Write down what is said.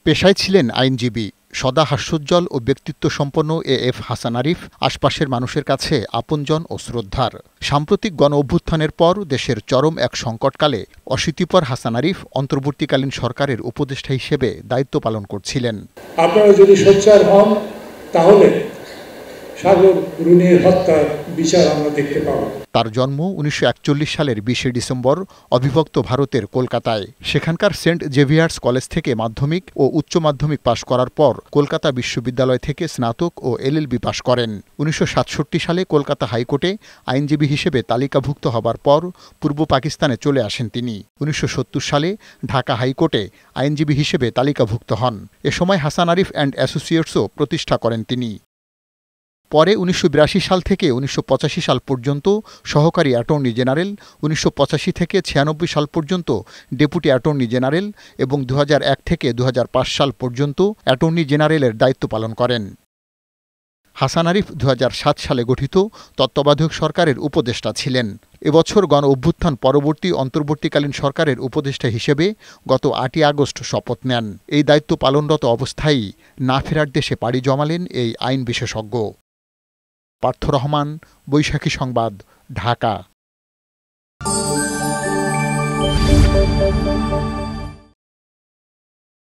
পেশায় ছিলেন আইনজীবী। সদা হাস্যোজ্জ্বল ও ব্যক্তিত্বসম্পন্ন এএফ হাসান আরিফ আশপাশের মানুষের কাছে আপনজন ও শ্রদ্ধার। সাম্প্রতিক গণঅভ্যুত্থানের পর দেশের চরম এক সংকটকালে অশীতিপর হাসান আরিফ অন্তর্বর্তীকালীন সরকারের উপদেষ্টা হিসেবে দায়িত্ব পালন করছিলেন। আপনারা যদি সোচ্চার হন তাহলে সাগর রুনির হত্যার বিচার আমরা দেখতে পাব। তার জন্ম ১৯৪১ সালের ২০ ডিসেম্বর অবিভক্ত ভারতের কলকাতায়। সেখানকার সেন্ট জেভিয়ার্স কলেজ থেকে মাধ্যমিক ও উচ্চ মাধ্যমিক পাশ করার পর কলকাতা বিশ্ববিদ্যালয় থেকে স্নাতক ও এলএলবি পাশ করেন। ১৯৬৭ সালে কলকাতা হাইকোর্টে আইনজীবী হিসেবে তালিকাভুক্ত হবার পর পূর্ব পাকিস্তানে চলে আসেন তিনি। ১৯৭০ সালে ঢাকা হাইকোর্টে আইনজীবী হিসেবে তালিকাভুক্ত হন। এ সময় হাসান আরিফ অ্যান্ড অ্যাসোসিয়েটসও প্রতিষ্ঠা করেন তিনি। পরে ১৯৮২ সাল থেকে ১৯৮৫ সাল পর্যন্ত সহকারী অ্যাটর্নি জেনারেল, ১৯৮৫ থেকে ৯৬ সাল পর্যন্ত ডেপুটি অ্যাটর্নি জেনারেল এবং ২০০১ থেকে ২০০৫ সাল পর্যন্ত অ্যাটর্নি জেনারেলের দায়িত্ব পালন করেন। হাসান আরিফ ২০০৭ সালে গঠিত তত্ত্বাবধায়ক সরকারের উপদেষ্টা ছিলেন। এবছর গণঅভ্যুত্থান পরবর্তী অন্তর্বর্তীকালীন সরকারের উপদেষ্টা হিসেবে গত ৮ই আগস্ট শপথ নেন। এই দায়িত্ব পালনরত অবস্থায়ই না ফেরার দেশে পাড়ি জমালেন এই আইন বিশেষজ্ঞ। পার্থ রহমান, বৈশাখী সংবাদ, ঢাকা।